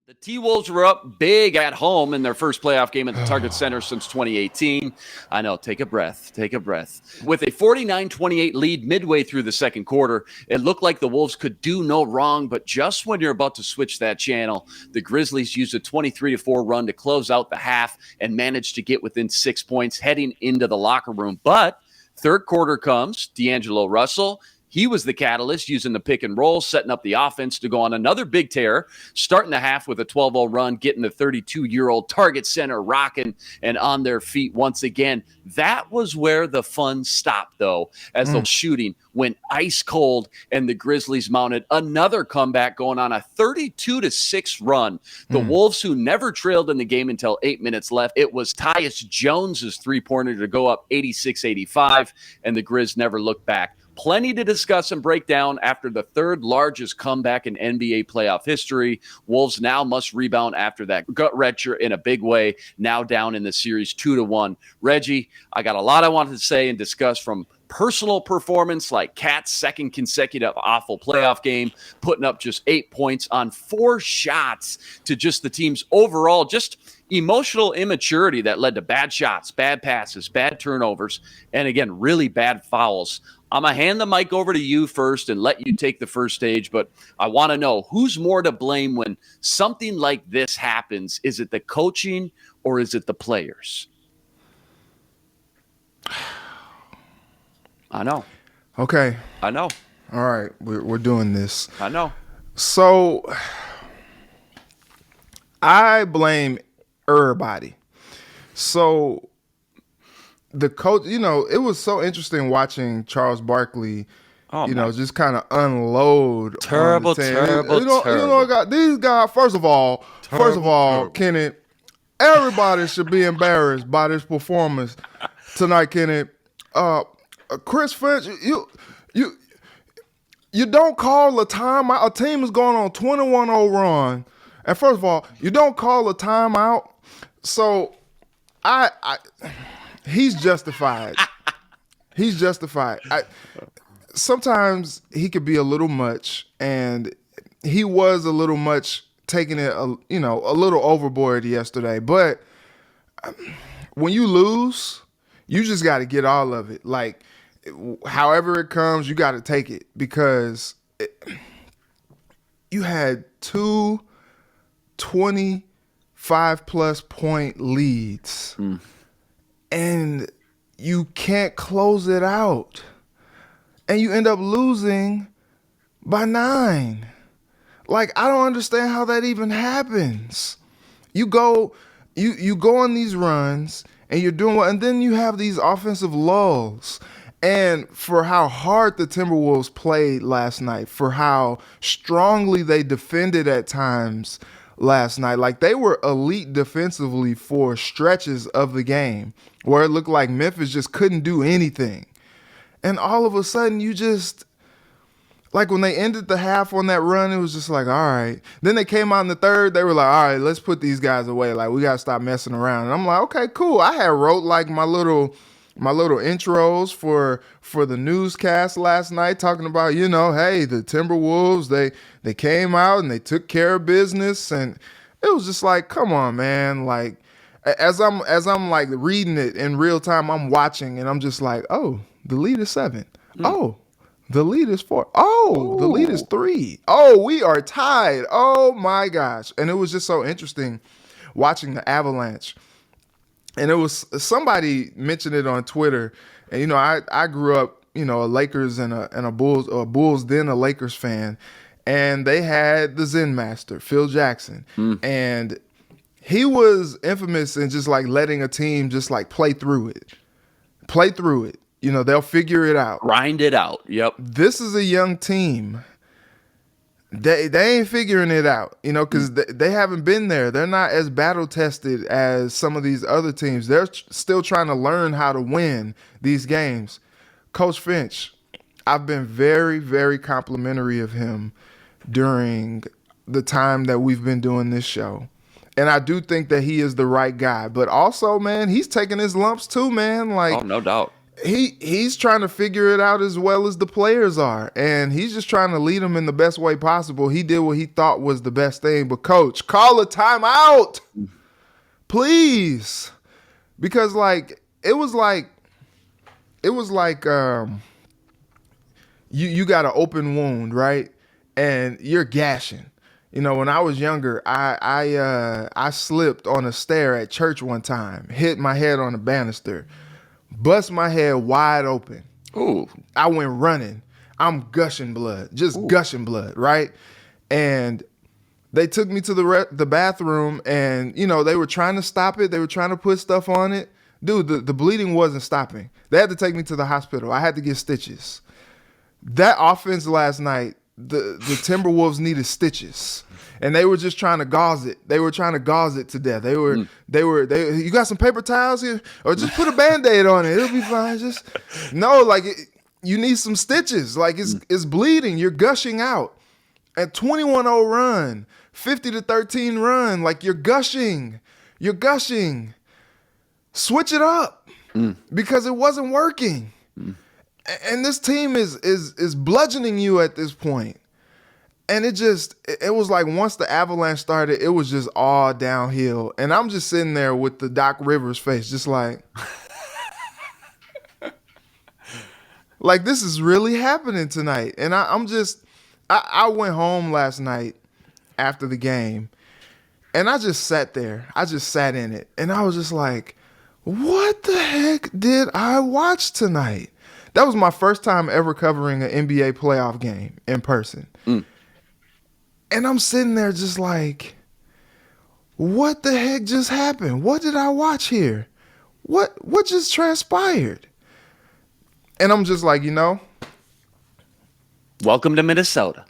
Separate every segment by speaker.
Speaker 1: The T-Wolves were up big at home in their first playoff game at the Target Center since 2018. I know, take a breath. With a 49-28 lead midway through the second quarter, it looked like the Wolves could do no wrong, but just when you're about to switch that channel, the Grizzlies used a 23-4 run to close out the half and managed to get within 6 points heading into the locker room. But third quarter comes, D'Angelo Russell. He was the catalyst, using the pick and roll, setting up the offense to go on another big tear, starting the half with a 12-0 run, getting the 32-year-old Target Center rocking and on their feet once again. That was where the fun stopped, though, as the shooting went ice cold and the Grizzlies mounted another comeback, going on a 32-6 run. The Wolves, who never trailed in the game until 8 minutes left, it was Tyus Jones's three-pointer to go up 86-85, and the Grizz never looked back. Plenty to discuss and break down after the third largest comeback in NBA playoff history. Wolves now must rebound after that gut wrencher in a big way, now down in the series 2-1. Reggie, I got a lot I wanted to say and discuss, from personal performance like Cat's second consecutive awful playoff game, putting up just 8 points on 4 shots, to just the team's overall just emotional immaturity that led to bad shots, bad passes, bad turnovers, and again, really bad fouls. I'm going to hand the mic over to you first and let you take the first stage, but I want to know, who's more to blame when something like this happens? Is it the coaching or is it the players? I know.
Speaker 2: Okay.
Speaker 1: I know.
Speaker 2: All right. We're doing this.
Speaker 1: I know.
Speaker 2: So I blame everybody. So the coach, it was so interesting watching Charles Barkley, just kind of unload.
Speaker 1: Terrible.
Speaker 2: These guys, first of all, Kenneth, everybody should be embarrassed by this performance tonight, Kenneth. Chris Finch, you don't call a timeout. A team is going on a 21-0 run, and first of all, you don't call a timeout. So he's justified. He's justified. Sometimes he could be a little much, and he was a little much, taking it, a little overboard yesterday. But when you lose, you just got to get all of it. Like, however it comes, you got to take it, because you had 2 25-plus point leads. And you can't close it out. And you end up losing by 9. Like, I don't understand how that even happens. You go on these runs and you're doing well, and then you have these offensive lulls. And for how hard the Timberwolves played last night, for how strongly they defended at times last night, like, they were elite defensively for stretches of the game where it looked like Memphis just couldn't do anything. And all of a sudden, you just, like, when they ended the half on that run, it was just like, all right. Then they came out in the third, they were like, all right, let's put these guys away. Like, we got to stop messing around. And I'm like, okay, cool. I had wrote like my little intros for the newscast last night, talking about, hey, the Timberwolves, they came out and they took care of business. And it was just like, come on, man. Like, as I'm like reading it in real time, I'm watching and I'm just like, oh, the lead is 7. Oh, the lead is 4. Oh, the lead is 3. Oh, we are tied. Oh my gosh. And it was just so interesting watching the Avalanche. And it was, somebody mentioned it on Twitter. And, I grew up, a Lakers and a Bulls, then a Lakers fan. And they had the Zen Master, Phil Jackson. And he was infamous in just like letting a team just like play through it. They'll figure it out.
Speaker 1: Grind it out. Yep.
Speaker 2: This is a young team. They ain't figuring it out, because they haven't been there. They're not as battle tested as some of these other teams. They're still trying to learn how to win these games. Coach Finch, I've been very, very complimentary of him during the time that we've been doing this show. And I do think that he is the right guy. But also, man, he's taking his lumps too, man. Like,
Speaker 1: oh, no doubt.
Speaker 2: he's trying to figure it out as well as the players are, and he's just trying to lead them in the best way possible. He did what he thought was the best thing, but coach, call a timeout, please, because it was like you got an open wound, right, and you're gashing. You know, when I was younger, I slipped on a stair at church one time, hit my head on a banister, bust my head wide open.
Speaker 1: Ooh.
Speaker 2: I went running. I'm gushing blood, gushing blood, right? And they took me to the bathroom, and they were trying to stop it. They were trying to put stuff on it. Dude, the bleeding wasn't stopping. They had to take me to the hospital. I had to get stitches. That offense last night, the Timberwolves needed stitches, and they were just trying to gauze it. They were trying to gauze it to death. You got some paper towels here, or just put a Band-Aid on it. It'll be fine. You need some stitches. It's bleeding. You're gushing out. At 21-0 run, 50-13 run, you're gushing. You're gushing. Switch it up because it wasn't working. And this team is bludgeoning you at this point. And it was like once the avalanche started, it was just all downhill. And I'm just sitting there with the Doc Rivers face, just like this is really happening tonight. And I went home last night after the game, and I just sat there. I just sat in it. And I was just like, what the heck did I watch tonight? That was my first time ever covering an NBA playoff game in person. And I'm sitting there just like, what the heck just happened? What did I watch here? What just transpired? And I'm just like,
Speaker 1: welcome to Minnesota.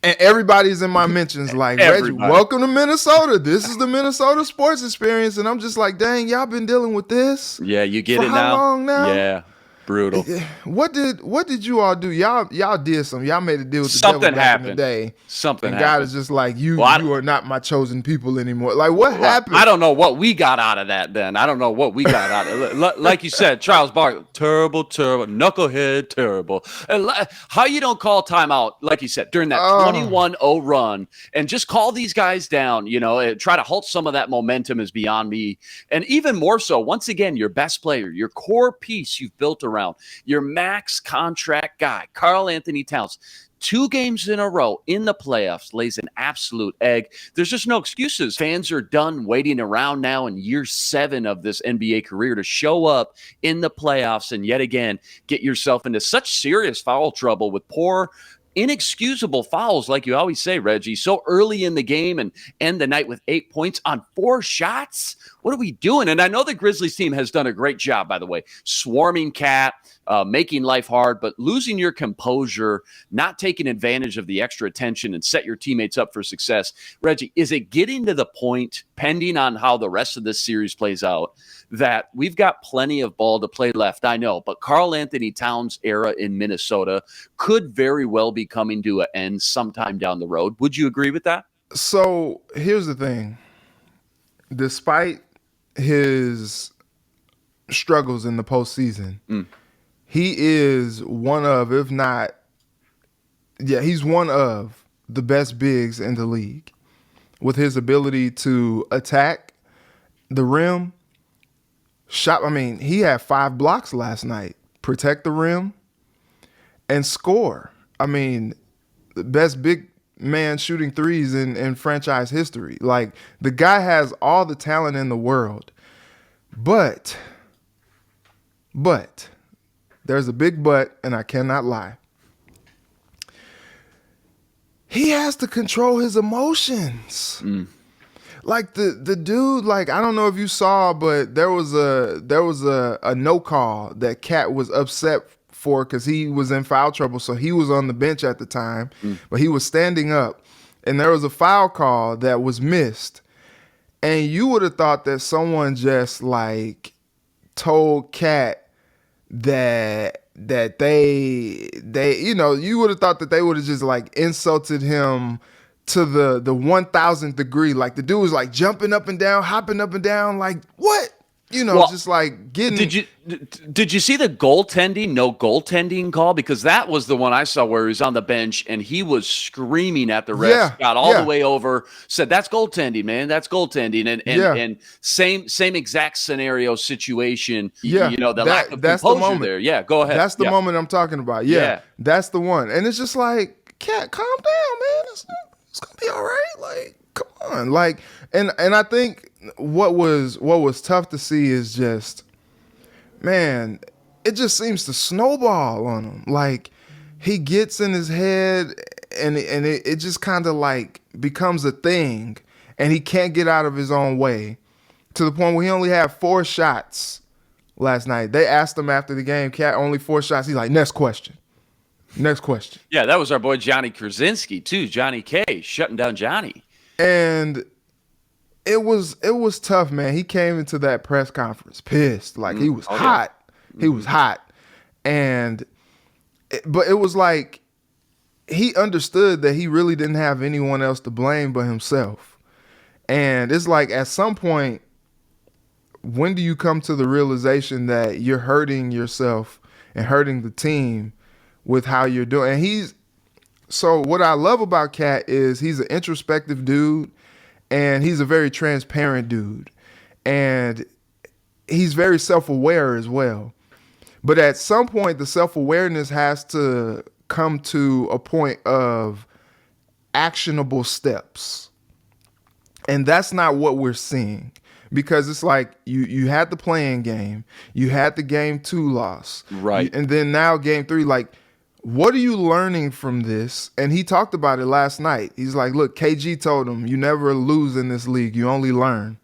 Speaker 2: And everybody's in my mentions like, Reggie, welcome to Minnesota. This is the Minnesota sports experience. And I'm just like, dang, y'all been dealing with this?
Speaker 1: Yeah, you get it now?
Speaker 2: How long now?
Speaker 1: Yeah. Brutal.
Speaker 2: What did you all do? Y'all did something. Y'all made a deal with the
Speaker 1: Something
Speaker 2: devil back
Speaker 1: happened.
Speaker 2: in the day.
Speaker 1: Something
Speaker 2: and
Speaker 1: happened.
Speaker 2: God is just like, you are not my chosen people anymore. What happened?
Speaker 1: I don't know what we got out of that, Ben. I don't know what we got out of it. Like you said, Charles Barkley, terrible, knucklehead, terrible. How you don't call timeout, like you said, during that 21-0 run and just call these guys down, try to halt some of that momentum is beyond me. And even more so, once again, your best player, your core piece you've built around, your max contract guy, Karl-Anthony Towns, 2 games in a row in the playoffs, lays an absolute egg. There's just no excuses. Fans are done waiting around now in year 7 of this NBA career to show up in the playoffs and yet again get yourself into such serious foul trouble with poor, inexcusable fouls, like you always say, Reggie, so early in the game and end the night with 8 points on 4 shots. What are we doing? And I know the Grizzlies team has done a great job, by the way, swarming Cat, making life hard, but losing your composure, not taking advantage of the extra attention and set your teammates up for success. Reggie, is it getting to the point, pending on how the rest of this series plays out, that we've got plenty of ball to play left? I know, but Karl-Anthony Towns' era in Minnesota could very well be coming to an end sometime down the road. Would you agree with that?
Speaker 2: So here's the thing. Despite his struggles in the postseason, he is one of, if not, he's one of the best bigs in the league with his ability to attack the rim. He had 5 blocks last night, protect the rim, and score. The best big man shooting threes in franchise history. The guy has all the talent in the world. But there's a big but, and I cannot lie. He has to control his emotions. The dude, I don't know if you saw, but there was a no call that Cat was upset for because he was in foul trouble. So he was on the bench at the time, but he was standing up, and there was a foul call that was missed. And you would have thought that someone just told Cat that they you would have thought that they would have just insulted him to the 1000th degree. The dude was jumping up and down, hopping up and down. What?
Speaker 1: Well,
Speaker 2: just like getting.
Speaker 1: did you see the goaltending, no goaltending call? Because that was the one I saw where he was on the bench and he was screaming at the refs,
Speaker 2: Yeah,
Speaker 1: got all the way over, said, "That's goaltending, man. That's goaltending." And same exact scenario situation.
Speaker 2: Yeah,
Speaker 1: The lack of
Speaker 2: that's the
Speaker 1: composure
Speaker 2: moment.
Speaker 1: there. Yeah, go ahead.
Speaker 2: That's the moment I'm talking about. Yeah, that's the one. And it's just like, cat, calm down, man. It's gonna be all right. Like, come on. Like, and I think what was tough to see is just, man, it just seems to snowball on him. Like, he gets in his head and it just kind of like becomes a thing, and he can't get out of his own way to the point where he only had 4 shots last night. They asked him after the game, Cat, only 4 shots. He's like, next question.
Speaker 1: Yeah, that was our boy Johnny Krasinski too. Johnny K shutting down Johnny.
Speaker 2: And it was tough, man. He came into that press conference pissed. Like, he was hot. Yeah. He was hot. But it was like he understood that he really didn't have anyone else to blame but himself. And it's like, at some point, when do you come to the realization that you're hurting yourself and hurting the team with how you're doing? And so what I love about Cat is he's an introspective dude, and he's a very transparent dude, and he's very self-aware as well. But at some point, the self-awareness has to come to a point of actionable steps. And that's not what we're seeing, because it's like you had the playing game, you had the game 2 loss,
Speaker 1: right?
Speaker 2: And then now game 3, like, what are you learning from this? And he talked about it last night. He's like, look, KG told him, you never lose in this league, you only learn.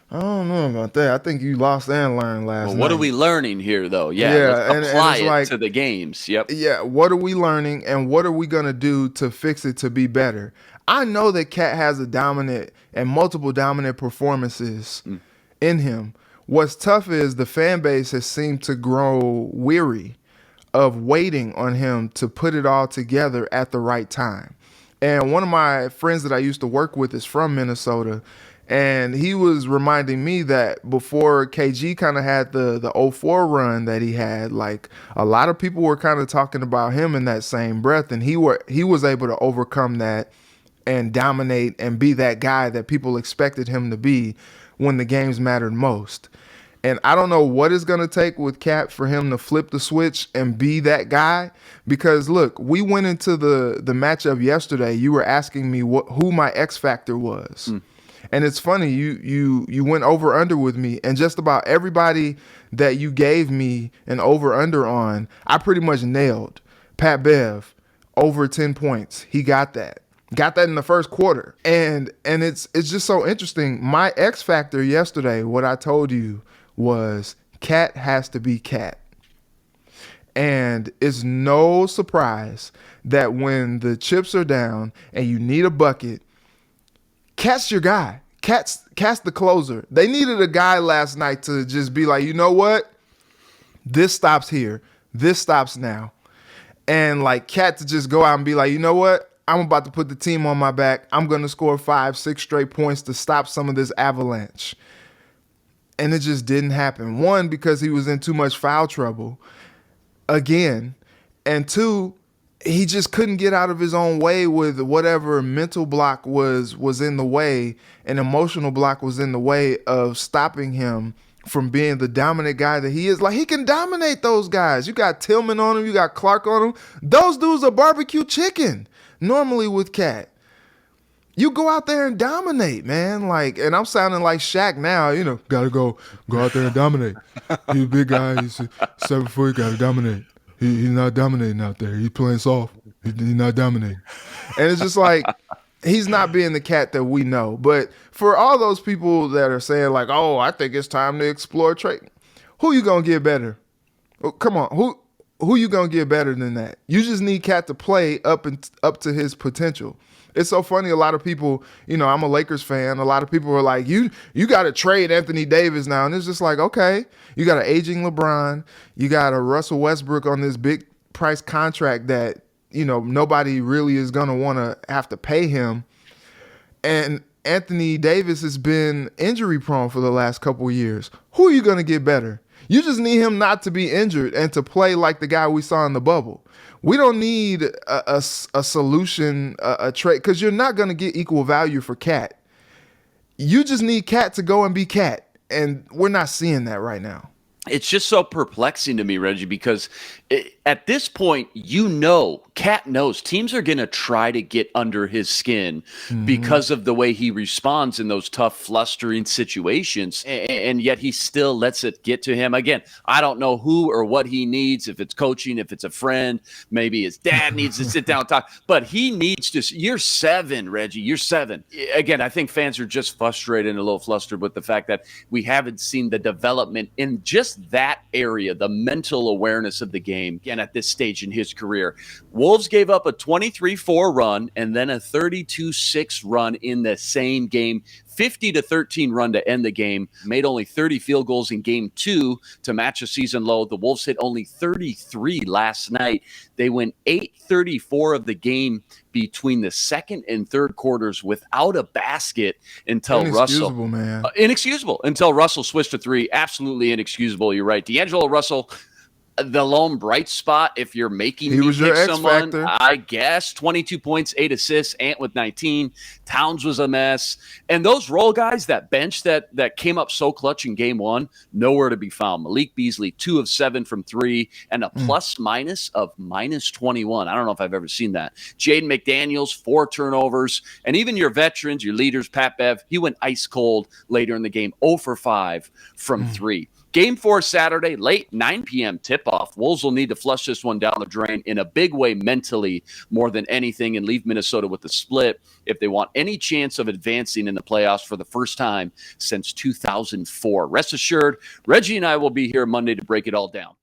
Speaker 2: I don't know about that. I think you lost and learned last night.
Speaker 1: What are we learning here, though? Let's apply it to the games. Yep.
Speaker 2: Yeah, what are we learning, and what are we going to do to fix it to be better? I know that Cat has a dominant and multiple dominant performances in him. What's tough is the fan base has seemed to grow weary of waiting on him to put it all together at the right time. And one of my friends that I used to work with is from Minnesota, and he was reminding me that before KG kind of had the 04 run that he had, like, a lot of people were kind of talking about him in that same breath, and he was able to overcome that and dominate and be that guy that people expected him to be when the games mattered most. And I don't know what it's going to take with Cat for him to flip the switch and be that guy. Because, look, we went into the matchup yesterday. You were asking me who my X factor was. And it's funny, you went over under with me, and just about everybody that you gave me an over under on, I pretty much nailed. Pat Bev, over 10 points. He got that. Got that in the first quarter. And it's just so interesting. My X factor yesterday, what I told you was Cat has to be Cat. And it's no surprise that when the chips are down and you need a bucket, Cat's your guy. Cat's the closer. They needed a guy last night to just be like, you know what? This stops here. This stops now. And like Cat to just go out and be like, you know what? I'm about to put the team on my back. I'm going to score 5-6 straight points to stop some of this avalanche. And it just didn't happen. 1, because he was in too much foul trouble again. And 2, he just couldn't get out of his own way with whatever mental block was in the way, and emotional block was in the way of stopping him from being the dominant guy that he is. Like, he can dominate those guys. You got Tillman on him. You got Clark on him. Those dudes are barbecue chicken normally with Cat. You go out there and dominate, man. Like, and I'm sounding like Shaq now, gotta go out there and dominate. He's a big guy. He's 7 foot, gotta dominate. He's not dominating out there. He's playing soft. He's not dominating. And it's just like, he's not being the Cat that we know. But for all those people that are saying like, oh, I think it's time to explore trade, who you gonna get better? Oh, come on, who you gonna get better than that? You just need Cat to play up to his potential. It's so funny. A lot of people, I'm a Lakers fan. A lot of people are like, you got to trade Anthony Davis now. And it's just like, okay, you got an aging LeBron. You got a Russell Westbrook on this big price contract that, nobody really is going to want to have to pay him. And Anthony Davis has been injury prone for the last couple of years. Who are you going to get better? You just need him not to be injured and to play like the guy we saw in the bubble. We don't need a solution, a trade, because you're not going to get equal value for Cat. You just need Cat to go and be Cat, and we're not seeing that right now.
Speaker 1: It's just so perplexing to me, Reggie, because at this point, Cat knows teams are going to try to get under his skin because of the way he responds in those tough, flustering situations. And yet he still lets it get to him. Again, I don't know who or what he needs, if it's coaching, if it's a friend, maybe his dad needs to sit down and talk. But he needs to. You're 7, Reggie. You're 7. Again, I think fans are just frustrated and a little flustered with the fact that we haven't seen the development in just that area, the mental awareness of the game, again, at this stage in his career. Wolves gave up a 23-4 run and then a 32-6 run in the same game, 50-13 run to end the game, made only 30 field goals in game 2 to match a season low. The Wolves hit only 33 last night. They went 8:34 of the game between the second and third quarters without a basket until
Speaker 2: Inexcusable, man.
Speaker 1: Inexcusable until Russell switched to 3. Absolutely inexcusable. You're right. D'Angelo Russell, the lone bright spot, if you're making
Speaker 2: he was your X factor,
Speaker 1: I guess. 22 points, 8 assists, Ant with 19. Towns was a mess. And those role guys, that bench that came up so clutch in game 1, nowhere to be found. Malik Beasley, 2 of 7 from 3, and a plus-minus of -21. I don't know if I've ever seen that. Jaden McDaniels, 4 turnovers. And even your veterans, your leaders, Pat Bev, he went ice cold later in the game, 0 for 5 from 3. Game 4 Saturday, late 9 p.m. tip-off. Wolves will need to flush this one down the drain in a big way mentally more than anything and leave Minnesota with the split if they want any chance of advancing in the playoffs for the first time since 2004. Rest assured, Reggie and I will be here Monday to break it all down.